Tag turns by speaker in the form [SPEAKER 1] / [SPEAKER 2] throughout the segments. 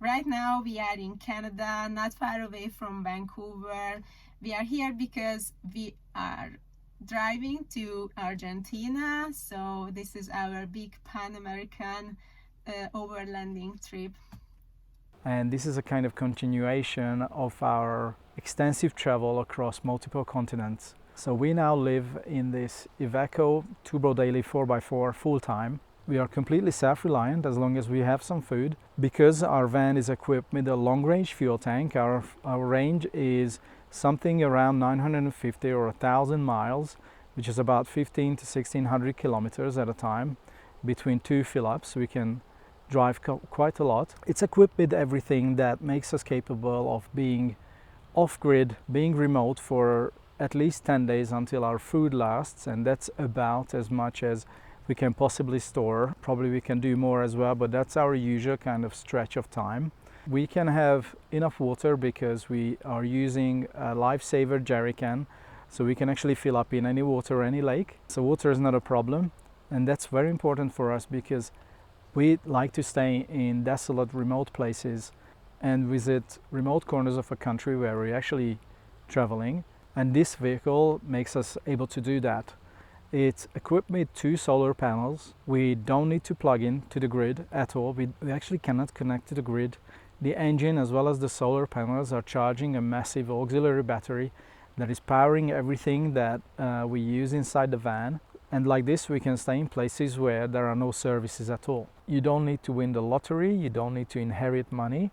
[SPEAKER 1] Right now we are in Canada, not far away from Vancouver. We are here because we are driving to Argentina, so this is our big Pan-American overlanding trip.
[SPEAKER 2] And this is a kind of continuation of our extensive travel across multiple continents. So we now live in this Iveco turbo daily 4x4 full-time. We are completely self-reliant as long as we have some food. Because our van is equipped with a long-range fuel tank, our range is something around 950 or 1,000 miles, which is about 15 to 1,600 kilometers at a time. Between two fill-ups, we can drive quite a lot. It's equipped with everything that makes us capable of being off-grid, being remote for at least 10 days until our food lasts, and that's about as much as we can possibly store. Probably we can do more as well, but that's our usual kind of stretch of time. We can have enough water because we are using a lifesaver jerry can, so we can actually fill up in any water, any lake. So water is not a problem, and that's very important for us because we like to stay in desolate, remote places and visit remote corners of a country where we're actually traveling. And this vehicle makes us able to do that. It's equipped with 2 solar panels. We don't need to plug in to the grid at all. We actually cannot connect to the grid. The engine as well as the solar panels are charging a massive auxiliary battery that is powering everything that we use inside the van. And like this, we can stay in places where there are no services at all. You don't need to win the lottery, you don't need to inherit money,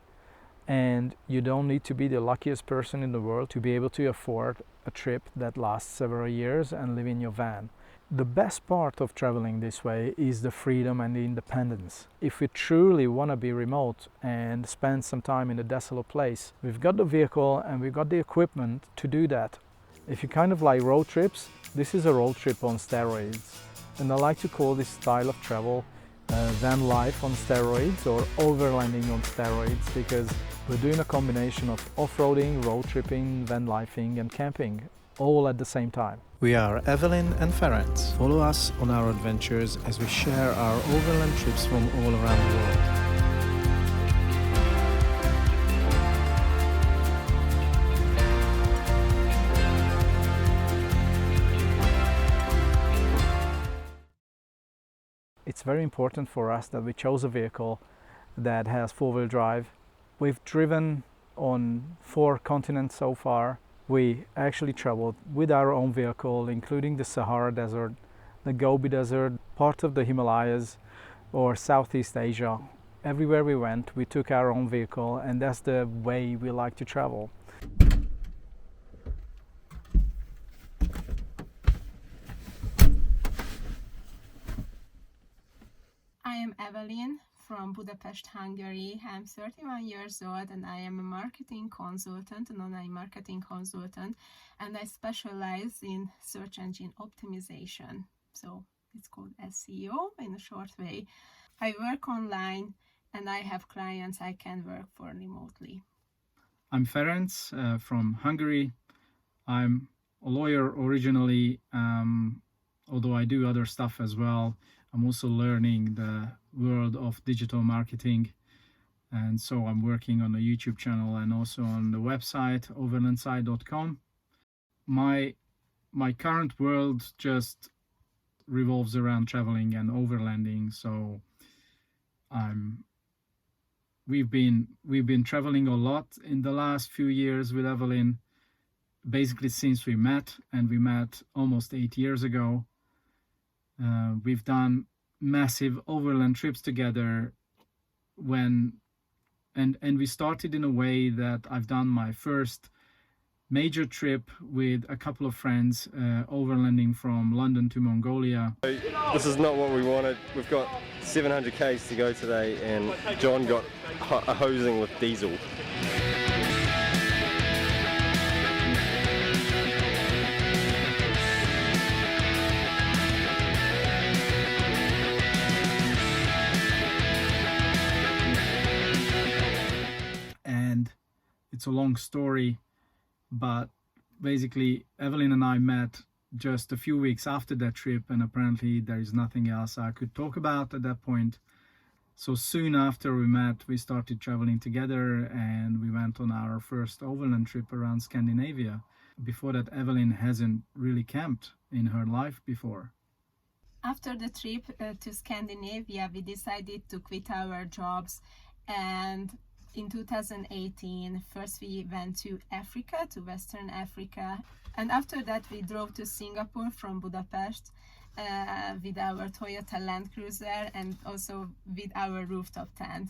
[SPEAKER 2] and you don't need to be the luckiest person in the world to be able to afford a trip that lasts several years and live in your van. The best part of traveling this way is the freedom and the independence. If we truly want to be remote and spend some time in a desolate place, we've got the vehicle and we've got the equipment to do that. If you kind of like road trips, this is a road trip on steroids. And I like to call this style of travel van life on steroids or overlanding on steroids, because we're doing a combination of off-roading, road tripping, van lifing and camping all at the same time.
[SPEAKER 3] We are Evelyn and Ferenc. Follow us on our adventures as we share our overland trips from all around the world.
[SPEAKER 2] It's very important for us that we chose a vehicle that has four-wheel drive. We've driven on 4 continents so far. We actually traveled with our own vehicle, including the Sahara Desert, the Gobi Desert, part of the Himalayas, or Southeast Asia. Everywhere we went, we took our own vehicle, and that's the way we like to travel.
[SPEAKER 1] I am Evelyn from Budapest, Hungary. I'm 31 years old and I am a marketing consultant, an online marketing consultant, and I specialize in search engine optimization. So it's called SEO in a short way. I work online and I have clients I can work for remotely.
[SPEAKER 2] I'm Ferenc from Hungary. I'm a lawyer originally, although I do other stuff as well. I'm also learning the world of digital marketing, and so I'm working on a YouTube channel and also on the website overlandsite.com. My current world just revolves around traveling and overlanding. So we've been traveling a lot in the last few years with Evelyn, basically since we met, and we met almost 8 years ago. We've done massive overland trips together and we started in a way that I've done my first major trip with a couple of friends, overlanding from London to Mongolia.
[SPEAKER 4] This is not what we wanted. We've got 700 k's to go today, and John got a hosing with diesel.
[SPEAKER 2] It's a long story, but basically Evelyn and I met just a few weeks after that trip, and apparently there is nothing else I could talk about at that point. So soon after we met, we started traveling together and we went on our first overland trip around Scandinavia. Before that, Evelyn hasn't really camped in her life before.
[SPEAKER 1] After the trip to Scandinavia, we decided to quit our jobs, and in 2018, first we went to Africa, to Western Africa, and after that we drove to Singapore from Budapest with our Toyota Land Cruiser and also with our rooftop tent.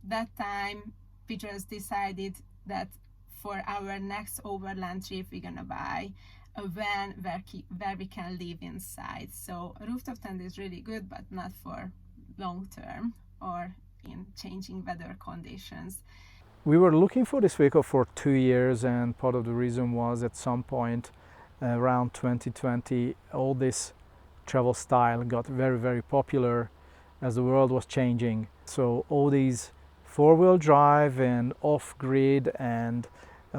[SPEAKER 1] That time we just decided that for our next overland trip we're gonna buy a van where we can live inside. So a rooftop tent is really good, but not for long term or in changing weather conditions.
[SPEAKER 2] We were looking for this vehicle for 2 years, and part of the reason was at some point around 2020 all this travel style got very, very popular as the world was changing. So all these four-wheel drive and off-grid and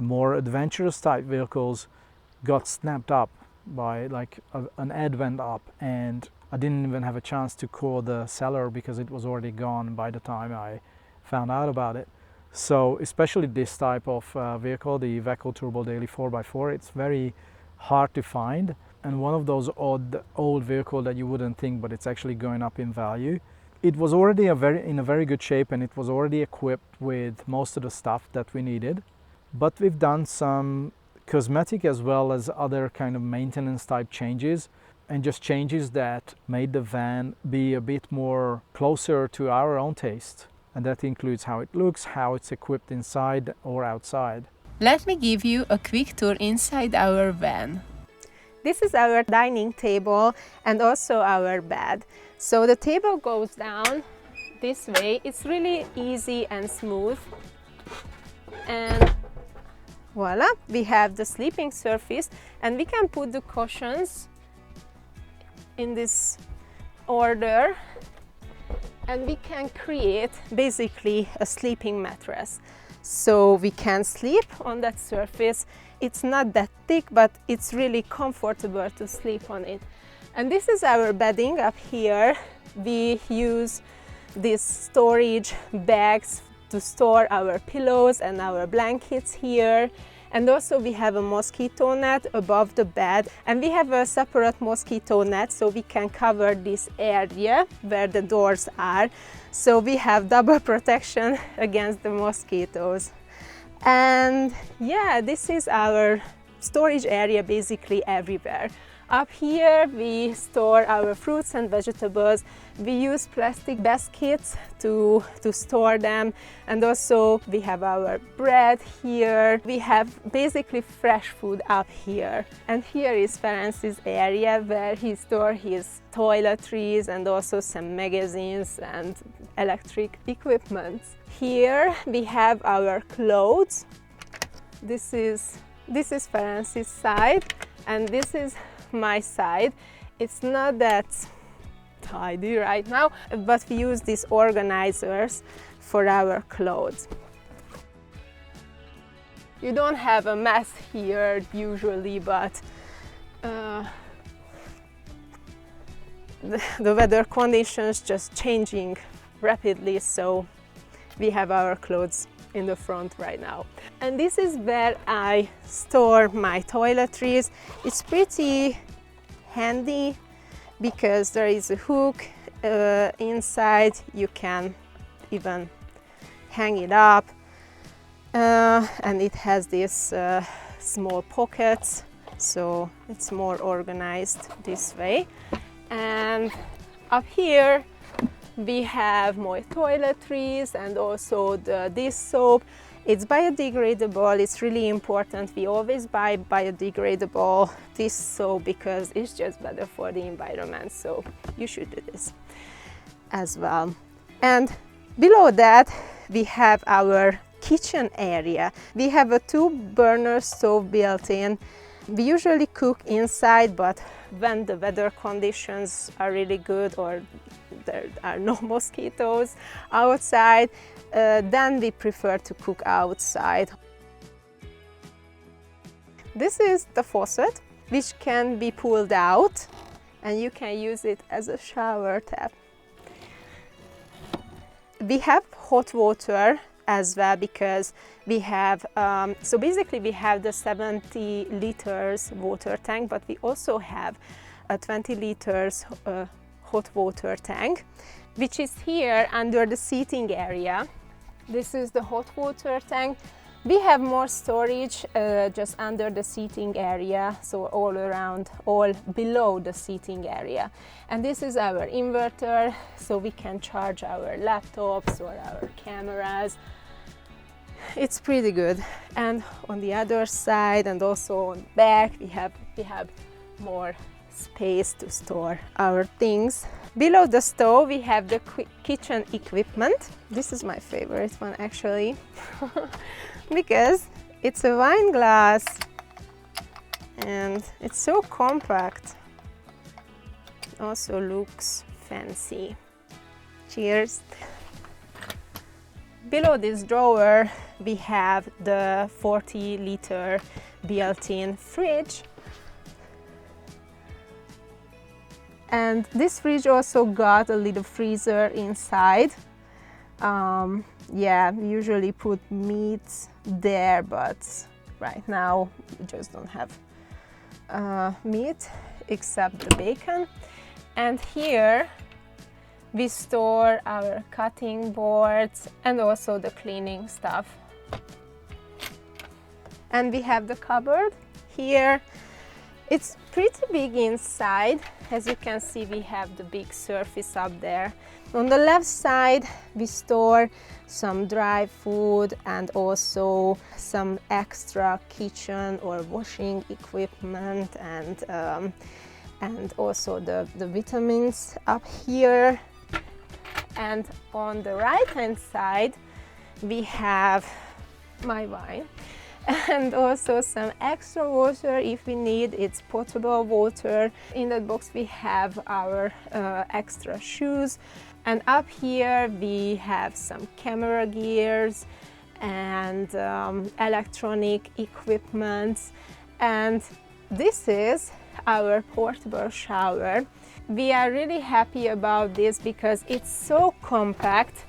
[SPEAKER 2] more adventurous type vehicles got snapped up by an ad went up, and I didn't even have a chance to call the seller because it was already gone by the time I found out about it. So especially this type of vehicle, the Iveco Turbo Daily 4x4, it's very hard to find, and one of those odd old vehicle that you wouldn't think, but it's actually going up in value. It was already in a very good shape, and it was already equipped with most of the stuff that we needed, but we've done some cosmetic as well as other kind of maintenance type changes, and just changes that made the van be a bit more closer to our own taste. And that includes how it looks, how it's equipped inside or outside.
[SPEAKER 1] Let me give you a quick tour inside our van. This is our dining table and also our bed. So the table goes down this way. It's really easy and smooth. And voila, we have the sleeping surface, and we can put the cushions in this order, and we can create basically a sleeping mattress. So we can sleep on that surface. It's not that thick, but it's really comfortable to sleep on it. And this is our bedding up here. We use these storage bags to store our pillows and our blankets here. And also we have a mosquito net above the bed, and we have a separate mosquito net so we can cover this area where the doors are. So we have double protection against the mosquitoes. And yeah, this is our storage area basically everywhere. Up here we store our fruits and vegetables. We use plastic baskets to store them, and also we have our bread here. We have basically fresh food up here. And here is Ferenc's area where he stores his toiletries and also some magazines and electric equipment. Here we have our clothes. This is Ferenc's side, and this is my side. It's not that tidy right now, but we use these organizers for our clothes. You don't have a mess here usually, but the weather conditions just changing rapidly, so we have our clothes in the front right now. And this is where I store my toiletries. It's pretty handy because there is a hook inside. You can even hang it up, and it has these small pockets, so it's more organized this way. And up here we have more toiletries and also the dish soap. It's biodegradable. It's really important. We always buy biodegradable dish soap because it's just better for the environment. So you should do this as well. And below that, we have our kitchen area. We have a 2-burner stove built in. We usually cook inside, but when the weather conditions are really good or there are no mosquitoes outside, then we prefer to cook outside. This is the faucet, which can be pulled out, and you can use it as a shower tap. We have hot water as well because we have, so basically we have the 70 liters water tank, but we also have a 20 liters hot water tank, which is here under the seating area. This is the hot water tank. We have more storage just under the seating area, so all around, all below the seating area. And this is our inverter, so we can charge our laptops or our cameras. It's pretty good. And on the other side and also on the back, we have more space to store our things. Below the stove, we have the kitchen equipment. This is my favorite one actually. Because it's a wine glass and it's so compact. It also looks fancy. Cheers! Below this drawer we have the 40-liter built-in fridge. And this fridge also got a little freezer inside. Yeah, we usually put meats there, but right now we just don't have meat except the bacon. And here we store our cutting boards and also the cleaning stuff. And we have the cupboard here. It's pretty big inside. As you can see, we have the big surface up there. On the left side, we store some dry food and also some extra kitchen or washing equipment and also the vitamins up here. And on the right hand side, we have my wine and also some extra water if we need. It's potable water. In that box we have our extra shoes, and up here we have some camera gears and electronic equipment. And this is our portable shower. We are really happy about this because it's so compact.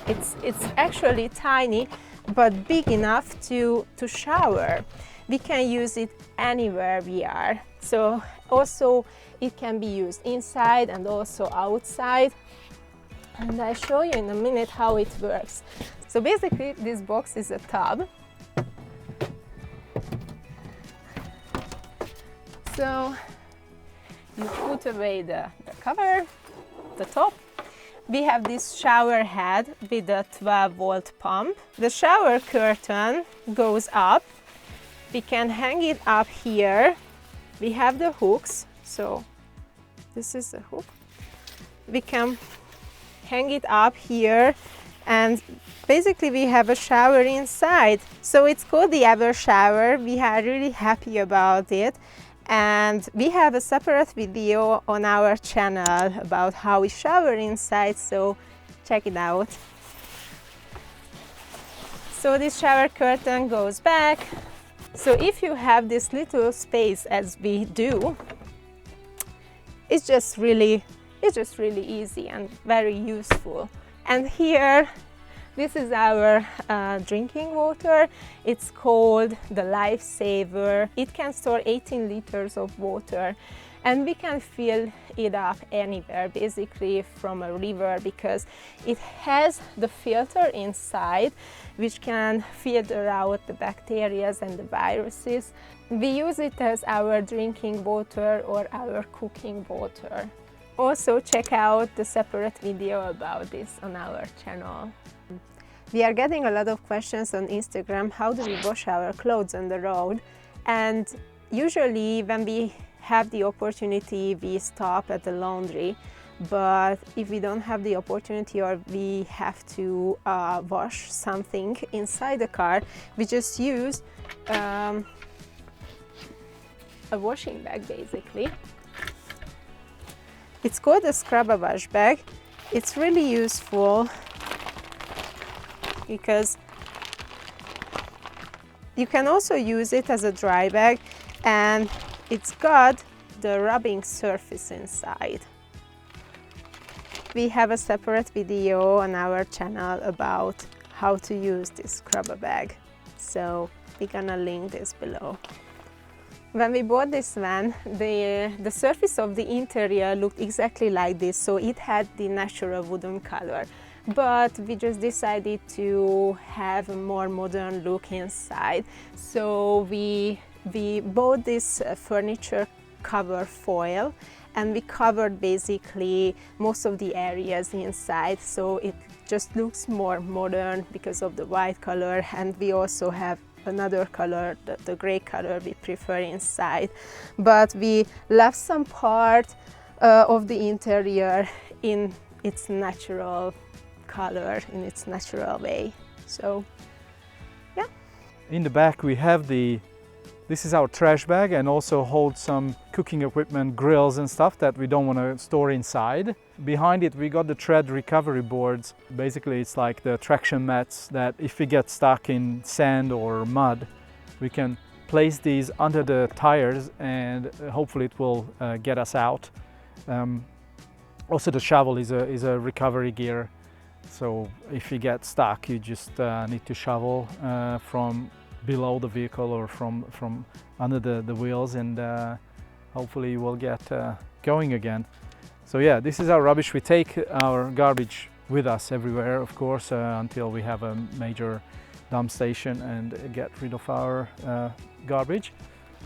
[SPEAKER 1] It's actually tiny but big enough to shower. We can use it anywhere we are. So also it can be used inside and also outside. And I'll show you in a minute how it works. So basically this box is a tub. So you put away the cover, the top. We have this shower head with a 12-volt pump. The shower curtain goes up. We can hang it up here. We have the hooks, so this is the hook. We can hang it up here, and basically we have a shower inside. So it's called the Ever Shower. We are really happy about it. And we have a separate video on our channel about how we shower inside, so check it out. So this shower curtain goes back. So if you have this little space as we do, it's just really easy and very useful. And here, this is our drinking water. It's called the Lifesaver. It can store 18 liters of water, and we can fill it up anywhere, basically from a river, because it has the filter inside which can filter out the bacteria and the viruses. We use it as our drinking water or our cooking water. Also check out the separate video about this on our channel. We are getting a lot of questions on Instagram, how do we wash our clothes on the road? And usually when we have the opportunity, we stop at the laundry. But if we don't have the opportunity or we have to wash something inside the car, we just use a washing bag basically. It's called a scrub-a-wash bag. It's really useful because you can also use it as a dry bag, and it's got the rubbing surface inside. we have a separate video on our channel about how to use this scrubber bag. So we're gonna link this below. When we bought this van, the surface of the interior looked exactly like this, so it had the natural wooden color. But we just decided to have a more modern look inside. So we bought this furniture cover foil, and we covered basically most of the areas inside, so it just looks more modern because of the white color. And we also have another color, the gray color we prefer inside, but we left some part of the interior in its natural color, in its natural way. So yeah.
[SPEAKER 2] In the back we have this is our trash bag, and also holds some cooking equipment, grills and stuff that we don't want to store inside. Behind it we got the tread recovery boards. Basically it's like the traction mats that if we get stuck in sand or mud, we can place these under the tires and hopefully it will get us out. Also the shovel is a recovery gear, so if you get stuck you just need to shovel from below the vehicle or from under the wheels, and hopefully you will get going again. So yeah, this is our rubbish. We take our garbage with us everywhere, of course, until we have a major dump station and get rid of our garbage.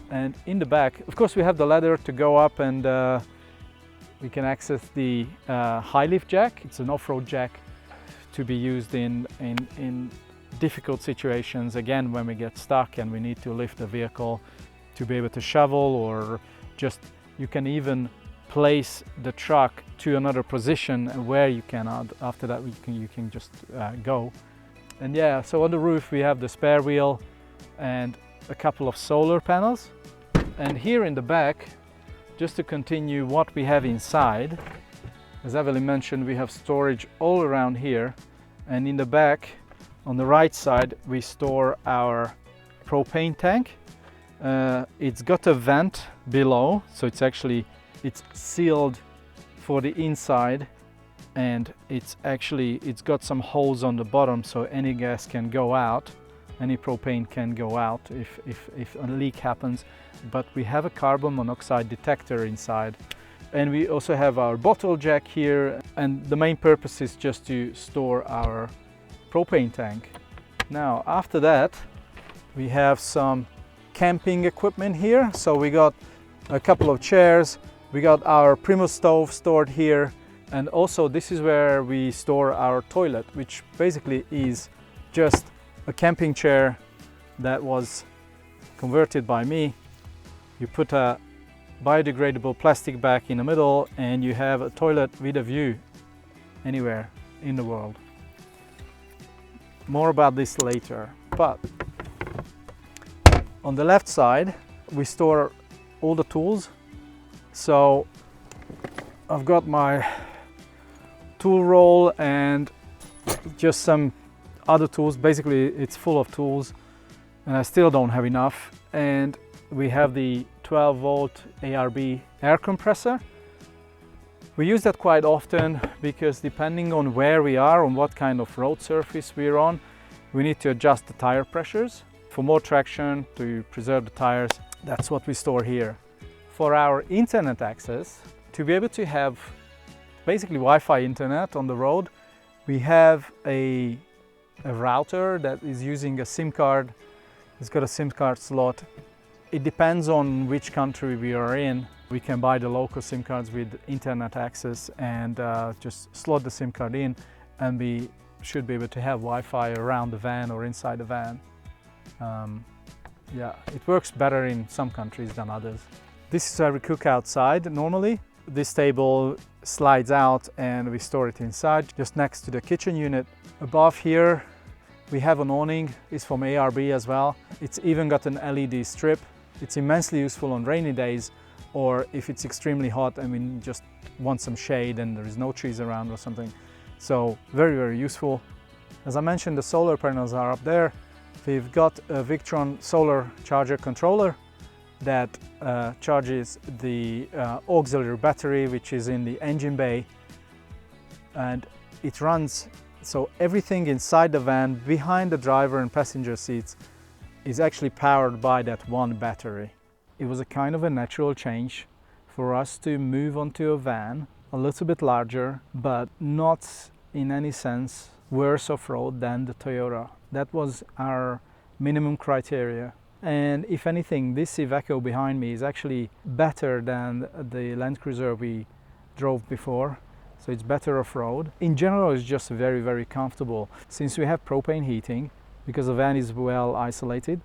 [SPEAKER 2] And in the back, of course, we have the ladder to go up, and we can access the high lift jack. It's an off-road jack to be used in difficult situations, again when we get stuck and we need to lift the vehicle to be able to shovel, or just you can even place the truck to another position where you cannot. After that you can just go. And yeah, so on the roof we have the spare wheel and a couple of solar panels. And here in the back, just to continue what we have inside, as Evelyn mentioned, we have storage all around here, and in the back on the right side we store our propane tank. It's got a vent below, so it's sealed for the inside, and it's got some holes on the bottom so any gas can go out, any propane can go out if a leak happens. But we have a carbon monoxide detector inside, and we also have our bottle jack here, and the main purpose is just to store our propane tank. Now after that we have some camping equipment here. So we got a couple of chairs, we got our Primus stove stored here, and also this is where we store our toilet, which basically is just a camping chair that was converted by me. You put a biodegradable plastic bag in the middle and you have a toilet with a view anywhere in the world. More about this later. But on the left side we store all the tools. So I've got my tool roll and just some other tools. Basically it's full of tools and I still don't have enough. And we have the 12-volt ARB air compressor. We use that quite often because depending on where we are, on what kind of road surface we're on, we need to adjust the tire pressures for more traction to preserve the tires. That's what we store here. For our internet access, to be able to have basically Wi-Fi internet on the road, we have a router that is using a SIM card. It's got a SIM card slot. It depends on which country we are in. We can buy the local SIM cards with internet access and just slot the SIM card in, and we should be able to have Wi-Fi around the van or inside the van. Yeah, it works better in some countries than others. This is where we cook outside normally. This table slides out and we store it inside, just next to the kitchen unit. Above here we have an awning. It's from ARB as well. It's even got an LED strip. It's immensely useful on rainy days, or if it's extremely hot and we just want some shade and there is no trees around or something. So very, very useful. As I mentioned, the solar panels are up there. We've got a Victron solar charger controller that charges the auxiliary battery, which is in the engine bay. and it runs, so everything inside the van, behind the driver and passenger seats, is actually powered by that one battery. It was a kind of a natural change for us to move onto a van, a little bit larger, but not in any sense worse off-road than the Toyota. That was our minimum criteria. And if anything, this Iveco behind me is actually better than the Land Cruiser we drove before. So it's better off-road. In general, it's just very, very comfortable. Since we have propane heating, because the van is well isolated,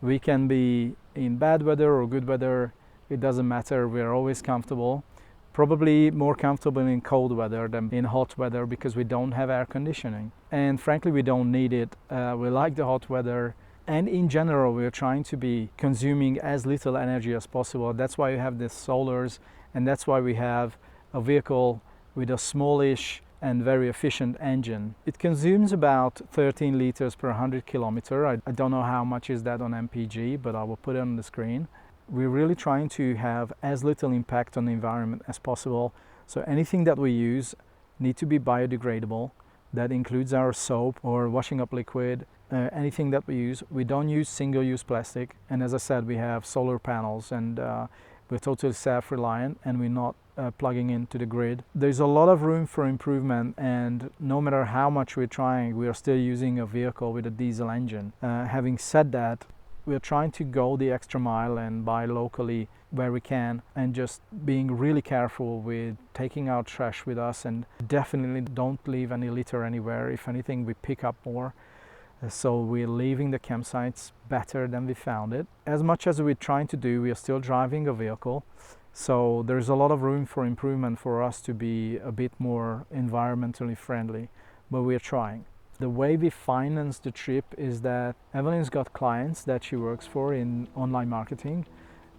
[SPEAKER 2] we can be in bad weather or good weather, it doesn't matter, we're always comfortable. Probably more comfortable in cold weather than in hot weather because we don't have air conditioning. And frankly, we don't need it. We like the hot weather. And in general, we're trying to be consuming as little energy as possible. That's why we have the solars, and that's why we have a vehicle with a smallish and very efficient engine. It consumes about 13 liters per 100 kilometer. I don't know how much is that on MPG, but I will put it on the screen. We're really trying to have as little impact on the environment as possible. So anything that we use need to be biodegradable. That includes our soap or washing up liquid, anything that we use. We don't use single-use plastic. And as I said, we have solar panels, and we're totally self-reliant, and we're not plugging into the grid. There's a lot of room for improvement, and no matter how much we're trying, we are still using a vehicle with a diesel engine. Having said that, we're trying to go the extra mile and buy locally where we can, and just being really careful with taking our trash with us, and definitely don't leave any litter anywhere. If anything, we pick up more. So we're leaving the campsites better than we found it. As much as we're trying to do, we are still driving a vehicle. So there's a lot of room for improvement for us to be a bit more environmentally friendly, but we're trying. The way we finance the trip is that Evelyn's got clients that she works for in online marketing,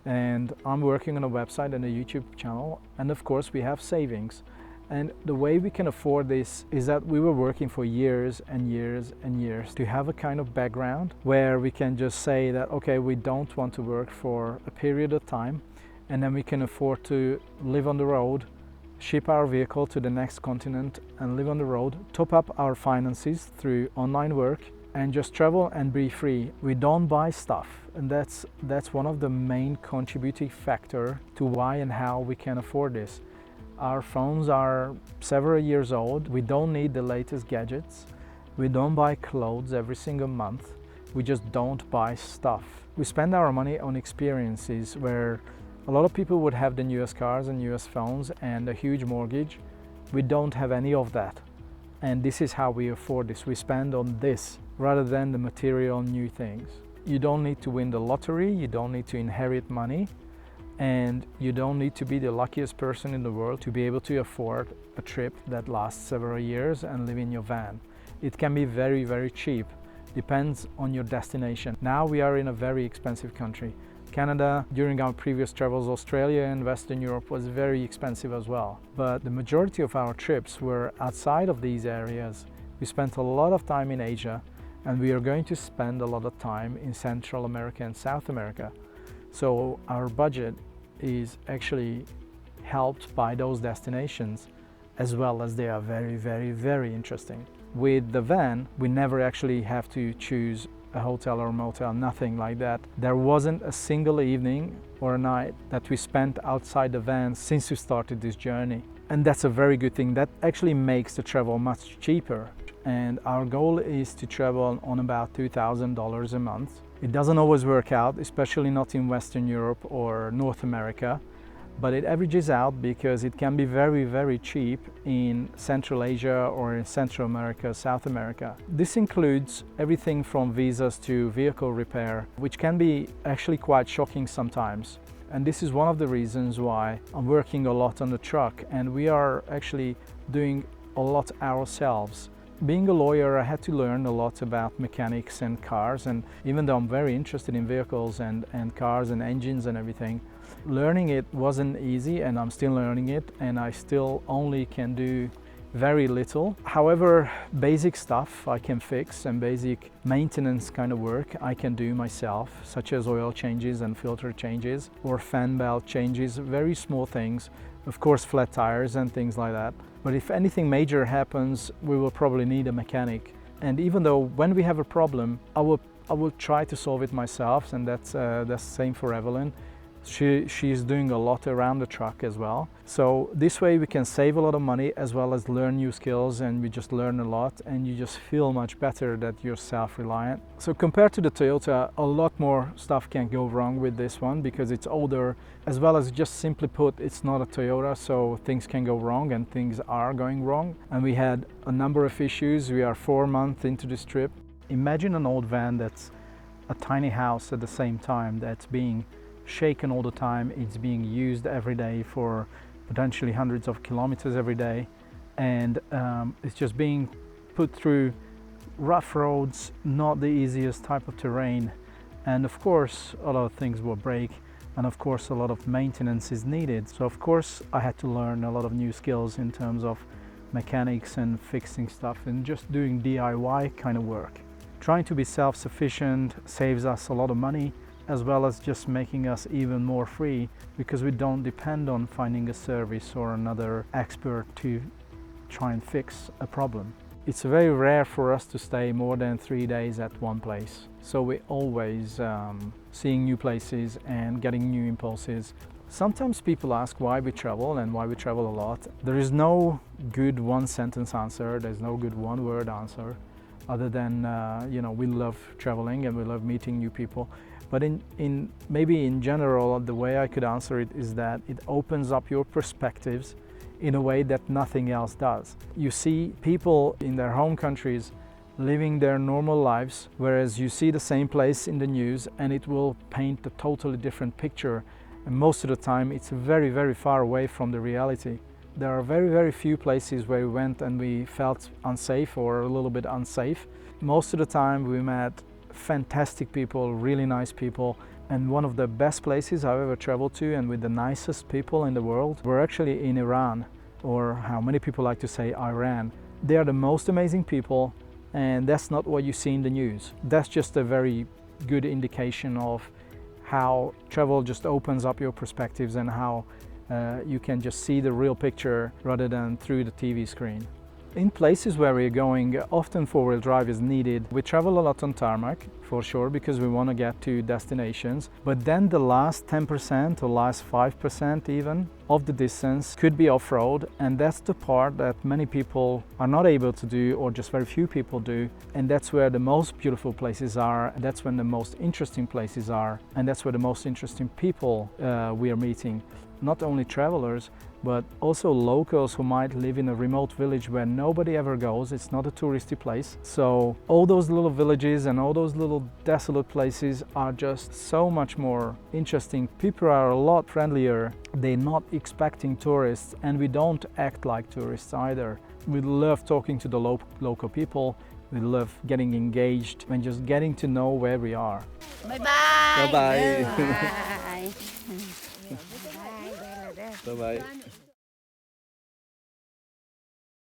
[SPEAKER 2] and I'm working on a website and a YouTube channel, and of course we have savings. And the way we can afford this is that we were working for years and years and years to have a kind of background where we can just say that, okay, we don't want to work for a period of time, and then we can afford to live on the road, ship our vehicle to the next continent and live on the road, top up our finances through online work, and just travel and be free. We don't buy stuff, and that's one of the main contributing factor to why and how we can afford this. Our phones are several years old. We don't need the latest gadgets. We don't buy clothes every single month. We just don't buy stuff. We spend our money on experiences where a lot of people would have the newest cars and newest phones and a huge mortgage. We don't have any of that. And this is how we afford this. We spend on this rather than the material new things. You don't need to win the lottery. You don't need to inherit money. And you don't need to be the luckiest person in the world to be able to afford a trip that lasts several years and live in your van. It can be very, very cheap. Depends on your destination. Now we are in a very expensive country. Canada, during our previous travels, Australia and Western Europe was very expensive as well. But the majority of our trips were outside of these areas. We spent a lot of time in Asia, and we are going to spend a lot of time in Central America and South America. So our budget is actually helped by those destinations, as well as they are very, very, very interesting. With the van, we never actually have to choose a hotel or a motel, nothing like that. There wasn't a single evening or a night that we spent outside the van since we started this journey. And that's a very good thing. That actually makes the travel much cheaper. And our goal is to travel on about $2,000 a month. It doesn't always work out, especially not in Western Europe or North America, but it averages out because it can be very, very cheap in Central Asia or in Central America, South America. This includes everything from visas to vehicle repair, which can be actually quite shocking sometimes. And this is one of the reasons why I'm working a lot on the truck, and we are actually doing a lot ourselves. Being a lawyer, I had to learn a lot about mechanics and cars, and even though I'm very interested in vehicles and cars and engines and everything, learning it wasn't easy, and I'm still learning it, and I still only can do very little. However, basic stuff I can fix, and basic maintenance kind of work I can do myself, such as oil changes and filter changes or fan belt changes, very small things of course flat tires and things like that. But if anything major happens, we will probably need a mechanic. And even though when we have a problem, I will try to solve it myself, and that's the same for Evelyn. She's doing a lot around the truck as well. So this way we can save a lot of money as well as learn new skills, and we just learn a lot, and you just feel much better that you're self-reliant. So compared to the Toyota, a lot more stuff can go wrong with this one because it's older, as well as just simply put, it's not a Toyota, so things can go wrong, and things are going wrong. And we had a number of issues. We are 4 months into this trip. Imagine an old van that's a tiny house at the same time, that's being shaken all the time. It's being used every day for potentially hundreds of kilometers every day, and it's just being put through rough roads, not the easiest type of terrain, and of course a lot of things will break, and of course a lot of maintenance is needed. So of course I had to learn a lot of new skills in terms of mechanics and fixing stuff and just doing DIY kind of work. Trying to be self-sufficient saves us a lot of money, as well as just making us even more free, because we don't depend on finding a service or another expert to try and fix a problem. It's very rare for us to stay more than 3 days at one place. So we're always seeing new places and getting new impulses. Sometimes people ask why we travel and why we travel a lot. There is no good one-sentence answer, there's no good one-word answer, other than we love traveling and we love meeting new people. But maybe in general, the way I could answer it is that it opens up your perspectives in a way that nothing else does. You see people in their home countries living their normal lives, whereas you see the same place in the news and it will paint a totally different picture. And most of the time it's very, very far away from the reality. There are very, very few places where we went and we felt unsafe or a little bit unsafe. Most of the time we met fantastic people, really nice people, and one of the best places I've ever traveled to and with the nicest people in the world were actually in Iran, or how many people like to say Iran. They are the most amazing people, and that's not what you see in the news. That's just a very good indication of how travel just opens up your perspectives and how you can just see the real picture rather than through the TV screen. In places where we're going, often four-wheel drive is needed. We travel a lot on tarmac, for sure, because we want to get to destinations. But then the last 10% or last 5% even of the distance could be off-road, and that's the part that many people are not able to do, or just very few people do. And that's where the most beautiful places are, and that's when the most interesting places are, and that's where the most interesting people we are meeting. Not only travelers, but also locals who might live in a remote village where nobody ever goes. It's not a touristy place. So all those little villages and all those little desolate places are just so much more interesting. People are a lot friendlier. They're not expecting tourists, and we don't act like tourists either. We love talking to the local people. We love getting engaged and just getting to know where we are.
[SPEAKER 5] Bye-bye.
[SPEAKER 4] Bye-bye.
[SPEAKER 5] Bye.
[SPEAKER 4] Bye-bye.